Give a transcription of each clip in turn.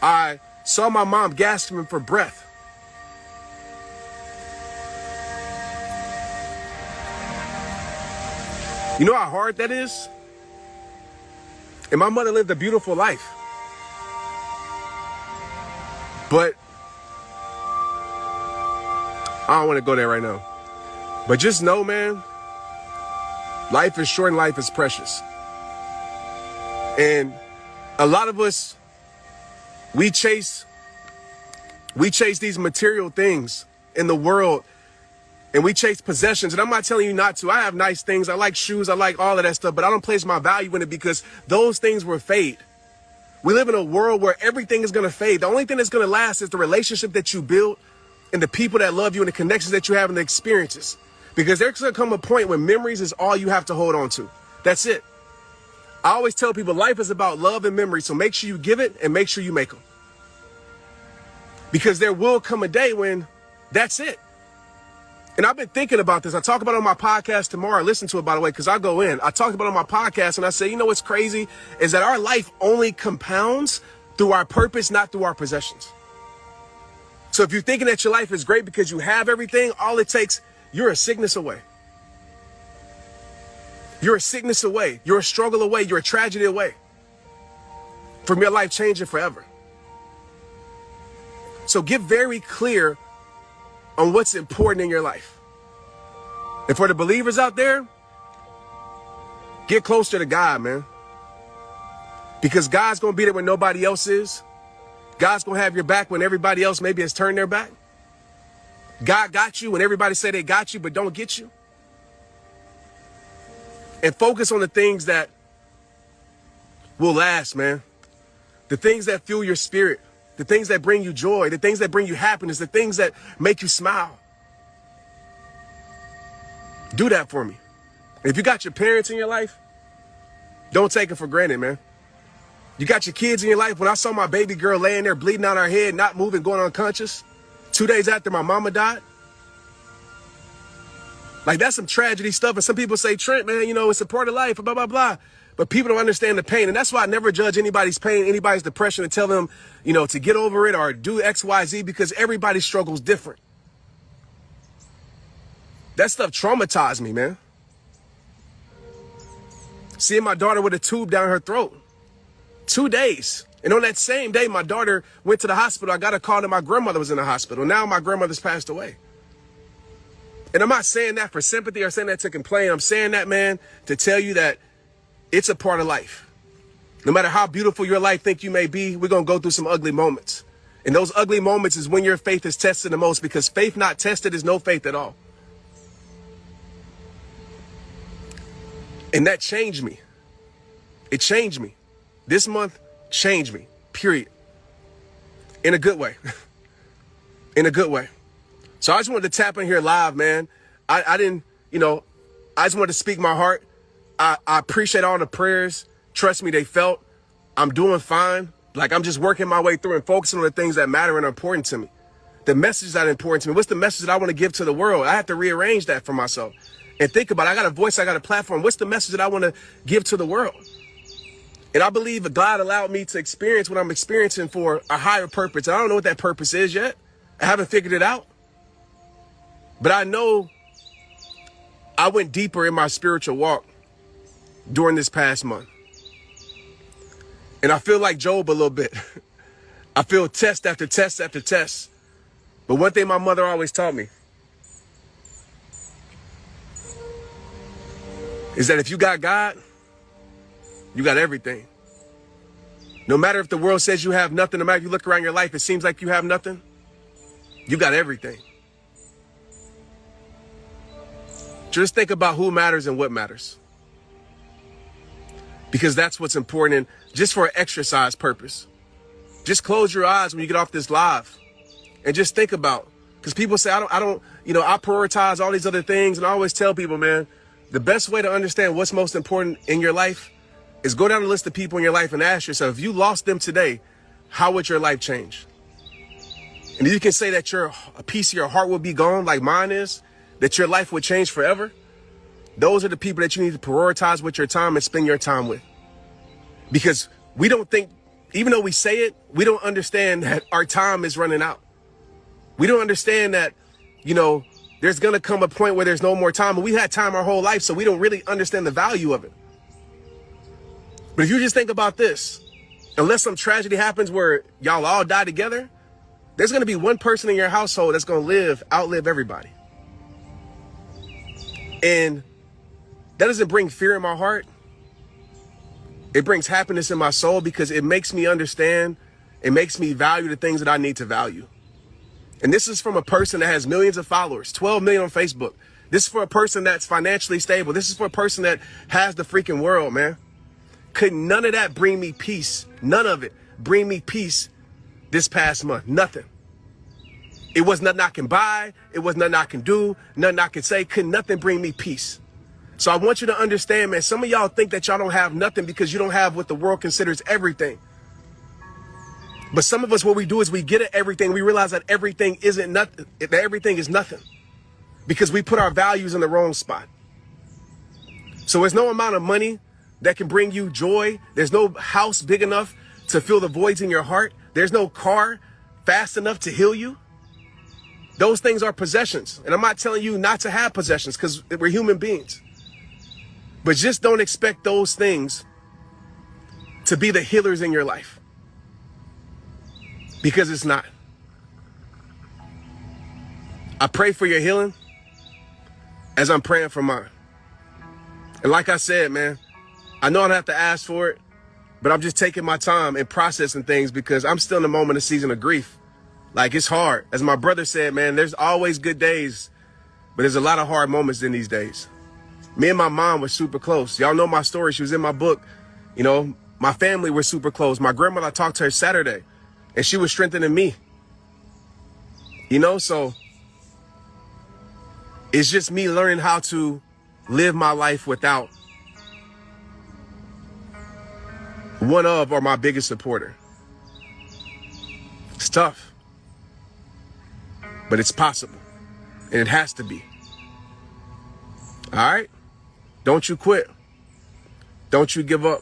I saw my mom gasping for breath. You know how hard that is? And my mother lived a beautiful life. But I don't want to go there right now. But just know, man, life is short and life is precious. And a lot of us, we chase these material things in the world, and we chase possessions. And I'm not telling you not to. I have nice things. I like shoes. I like all of that stuff, but I don't place my value in it because those things will fade. We live in a world where everything is going to fade. The only thing that's going to last is the relationship that you build and the people that love you and the connections that you have and the experiences. Because there's going to come a point when memories is all you have to hold on to. That's it. I always tell people life is about love and memory. So make sure you give it and make sure you make them. Because there will come a day when that's it. And I've been thinking about this. I talk about it on my podcast tomorrow. Listen to it, by the way, because I go in. I talked about it on my podcast and I say, you know what's crazy is that our life only compounds through our purpose, not through our possessions. So if you're thinking that your life is great because you have everything, all it takes, you're a sickness away. You're a sickness away. You're a struggle away. You're a tragedy away from your life changing forever. So get very clear on what's important in your life. And for the believers out there, get closer to God, man. Because God's going to be there when nobody else is. God's going to have your back when everybody else maybe has turned their back. God got you when everybody say they got you but don't get you. And focus on the things that will last, man. The things that fuel your spirit. The things that bring you joy. The things that bring you happiness. The things that make you smile. Do that for me. If you got your parents in your life, don't take it for granted, man. You got your kids in your life. When I saw my baby girl laying there bleeding out her head, not moving, going unconscious, 2 days after my mama died. Like, that's some tragedy stuff. And some people say, Trent, man, you know, it's a part of life, blah, blah, blah. But people don't understand the pain. And that's why I never judge anybody's pain, anybody's depression, and tell them, you know, to get over it or do X, Y, Z, because everybody struggles different. That stuff traumatized me, man. Seeing my daughter with a tube down her throat. 2 days. And on that same day, my daughter went to the hospital. I got a call that my grandmother was in the hospital. Now my grandmother's passed away. And I'm not saying that for sympathy or saying that to complain. I'm saying that, man, to tell you that it's a part of life. No matter how beautiful your life think you may be, we're going to go through some ugly moments. And those ugly moments is when your faith is tested the most, because faith not tested is no faith at all. And that changed me. It changed me. This month changed me, period. In a good way. In a good way. So I just wanted to tap in here live, man. I didn't, you know, I just wanted to speak my heart. I appreciate all the prayers. Trust me, they felt. I'm doing fine. Like, I'm just working my way through and focusing on the things that matter and are important to me. The message that are important to me. What's the message that I want to give to the world? I have to rearrange that for myself and think about it. I got a voice, I got a platform. What's the message that I want to give to the world? And I believe that God allowed me to experience what I'm experiencing for a higher purpose. I don't know what that purpose is yet. I haven't figured it out. But I know I went deeper in my spiritual walk during this past month. And I feel like Job a little bit. I feel test after test after test. But one thing my mother always taught me is that if you got God, you got everything. No matter if the world says you have nothing, no matter if you look around your life, it seems like you have nothing, you got everything. Just think about who matters and what matters. Because that's what's important, and just for an exercise purpose. Just close your eyes when you get off this live and just think about, because people say, I don't, you know, I prioritize all these other things. And I always tell people, man, the best way to understand what's most important in your life is go down the list of people in your life and ask yourself, if you lost them today, how would your life change? And you can say that a piece of your heart will be gone like mine is, that your life would change forever. Those are the people that you need to prioritize with your time and spend your time with. Because we don't think even though we say it, we don't understand that our time is running out. We don't understand that, there's going to come a point where there's no more time. And we had time our whole life, so we don't really understand the value of it. But if you just think about this, unless some tragedy happens where y'all all die together, there's going to be one person in your household that's going to outlive everybody. And that doesn't bring fear in my heart. It brings happiness in my soul because it makes me understand. It makes me value the things that I need to value. And this is from a person that has millions of followers, 12 million on Facebook. This is for a person that's financially stable. This is for a person that has the freaking world, man. Could none of that bring me peace? None of it bring me peace this past month. Nothing. It was nothing I can buy. It was nothing I can do. Nothing I can say. Could nothing bring me peace? So I want you to understand, man, some of y'all think that y'all don't have nothing because you don't have what the world considers everything. But some of us, what we do is we get at everything. We realize that everything isn't nothing, that everything is nothing because we put our values in the wrong spot. So there's no amount of money that can bring you joy. There's no house big enough to fill the voids in your heart. There's no car fast enough to heal you. Those things are possessions. And I'm not telling you not to have possessions because we're human beings. But just don't expect those things to be the healers in your life. Because it's not. I pray for your healing as I'm praying for mine. And like I said, man, I know I don't have to ask for it, but I'm just taking my time and processing things because I'm still in the moment of season of grief. Like, it's hard. As my brother said, man, there's always good days, but there's a lot of hard moments in these days. Me and my mom were super close. Y'all know my story. She was in my book. My family were super close. My grandmother, I talked to her Saturday, and she was strengthening me. So it's just me learning how to live my life without one of or my biggest supporter. It's tough, but it's possible, and it has to be. All right? Don't you quit. Don't you give up.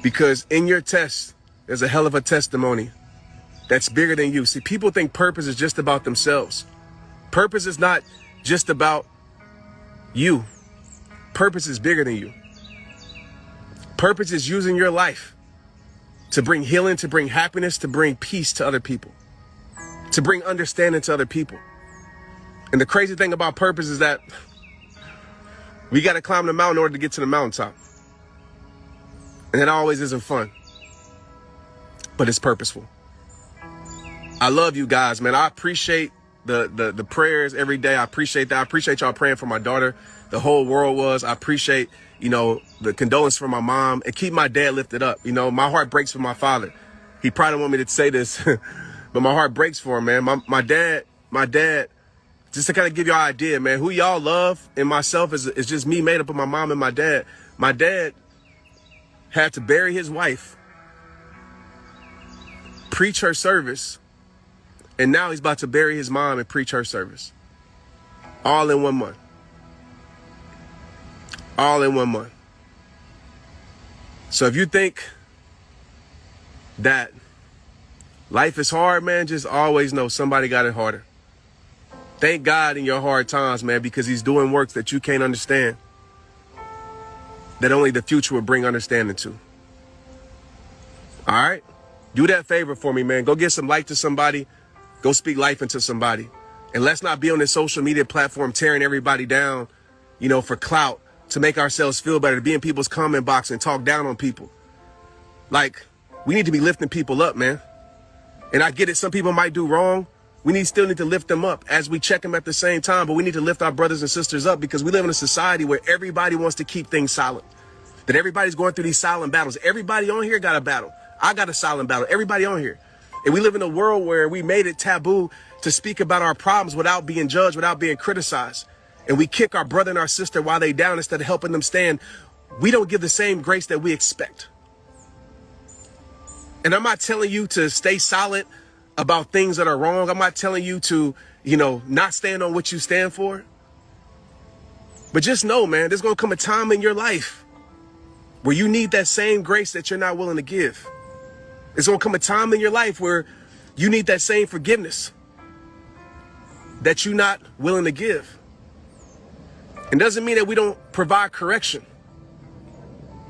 Because in your test, there's a hell of a testimony that's bigger than you. See, people think purpose is just about themselves. Purpose is not just about you. Purpose is bigger than you. Purpose is using your life to bring healing, to bring happiness, to bring peace to other people, to bring understanding to other people. And the crazy thing about purpose is that we got to climb the mountain in order to get to the mountaintop. And it always isn't fun, but it's purposeful. I love you guys, man. I appreciate the prayers every day. I appreciate that. I appreciate y'all praying for my daughter. The whole world was. I appreciate, the condolence for my mom, and keep my dad lifted up. My heart breaks for my father. He probably don't want me to say this, but my heart breaks for him, man. My dad, just to kind of give you an idea, man, who y'all love and myself is just me made up of my mom and my dad. My dad had to bury his wife, preach her service, and now he's about to bury his mom and preach her service. All in 1 month. All in 1 month. So if you think that life is hard, man, just always know somebody got it harder. Thank God in your hard times, man, because he's doing works that you can't understand, that only the future will bring understanding to. All right? Do that favor for me, man. Go get some light to somebody. Go speak life into somebody. And let's not be on this social media platform tearing everybody down, for clout, to make ourselves feel better, to be in people's comment box and talk down on people. Like, we need to be lifting people up, man. And I get it. Some people might do wrong. We still need to lift them up as we check them at the same time. But we need to lift our brothers and sisters up because we live in a society where everybody wants to keep things silent. That everybody's going through these silent battles. Everybody on here got a battle. I got a silent battle. Everybody on here. And we live in a world where we made it taboo to speak about our problems without being judged, without being criticized. And we kick our brother and our sister while they down instead of helping them stand. We don't give the same grace that we expect. And I'm not telling you to stay silent about things that are wrong. I'm not telling you to, not stand on what you stand for. But just know, man, there's going to come a time in your life where you need that same grace that you're not willing to give. There's going to come a time in your life where you need that same forgiveness that you're not willing to give. It doesn't mean that we don't provide correction,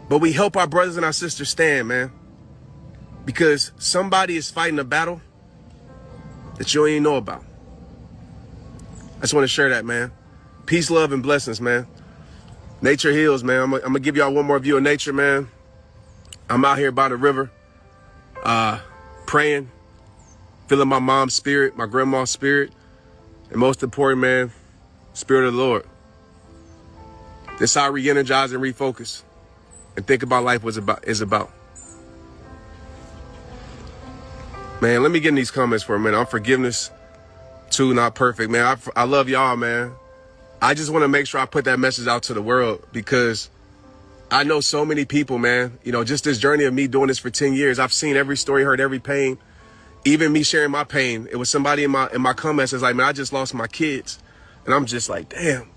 but we help our brothers and our sisters stand, man, because somebody is fighting a battle that you don't even know about. I just want to share that, man. Peace, love, and blessings, man. Nature heals, man. I'm going to give y'all one more view of nature, man. I'm out here by the river, praying, feeling my mom's spirit, my grandma's spirit, and most important, man, Spirit of the Lord. This is how I re-energize and refocus and think about life is about. Man, let me get in these comments for a minute. Unforgiveness, too, not perfect, man. I love y'all, man. I just want to make sure I put that message out to the world because I know so many people, man. You know, just this journey of me doing this for 10 years, I've seen every story, heard every pain. Even me sharing my pain, it was somebody in my comments that's like, man, I just lost my kids. And I'm just like, damn.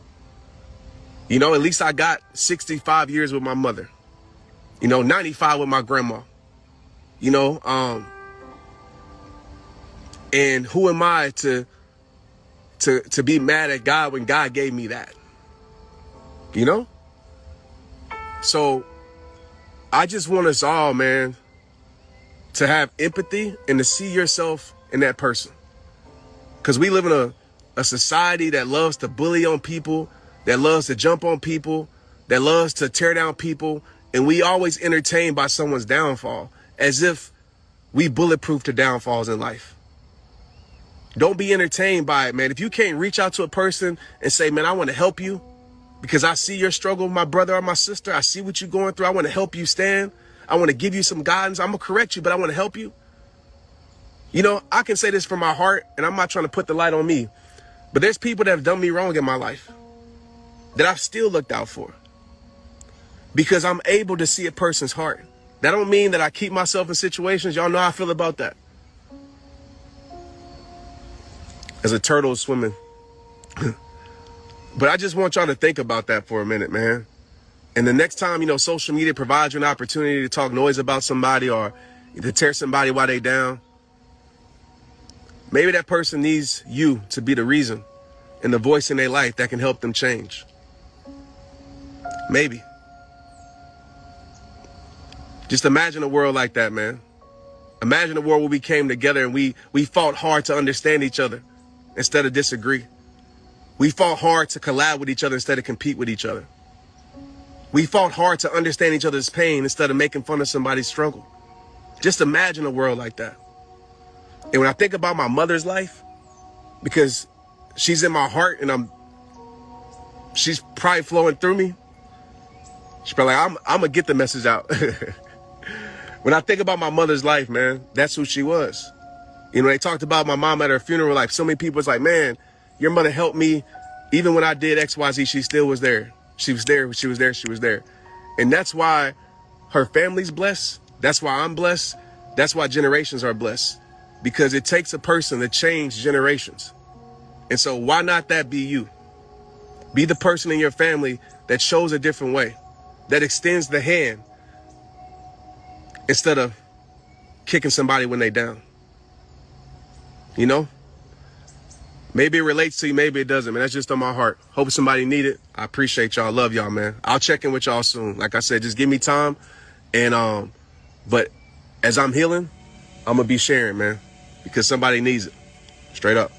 You know, at least I got 65 years with my mother. You know, 95 with my grandma. You know, and who am I to be mad at God when God gave me that? You know? So I just want us all, man, to have empathy and to see yourself in that person. Because we live in a society that loves to bully on people, that loves to jump on people, that loves to tear down people. And we always entertained by someone's downfall as if we bulletproof the downfalls in life. Don't be entertained by it, man. If you can't reach out to a person and say, man, I want to help you because I see your struggle, my brother or my sister. I see what you're going through. I want to help you stand. I want to give you some guidance. I'm going to correct you, but I want to help you. You know, I can say this from my heart, and I'm not trying to put the light on me, but there's people that have done me wrong in my life that I've still looked out for because I'm able to see a person's heart. That don't mean that I keep myself in situations. Y'all know how I feel about that. As a turtle swimming. But I just want y'all to think about that for a minute, man. And the next time, you know, social media provides you an opportunity to talk noise about somebody or to tear somebody while they down, maybe that person needs you to be the reason and the voice in their life that can help them change. Maybe. Just imagine a world like that, man. Imagine a world where we came together and we fought hard to understand each other instead of disagree. We fought hard to collab with each other instead of compete with each other. We fought hard to understand each other's pain instead of making fun of somebody's struggle. Just imagine a world like that. And when I think about my mother's life, because she's in my heart and she's probably flowing through me. She's probably like, I'm going to get the message out. When I think about my mother's life, man, that's who she was. You know, they talked about my mom at her funeral. Like, so many people was like, man, your mother helped me. Even when I did X, Y, Z, she still was there. She was there. She was there. She was there. And that's why her family's blessed. That's why I'm blessed. That's why generations are blessed. Because it takes a person to change generations. And so why not that be you? Be the person in your family that shows a different way, that extends the hand instead of kicking somebody when they down. You know? Maybe it relates to you, maybe it doesn't, man. That's just on my heart. Hope somebody need it. I appreciate y'all. Love y'all, man. I'll check in with y'all soon. Like I said, just give me time. And but as I'm healing, I'm gonna be sharing, man, because somebody needs it. Straight up.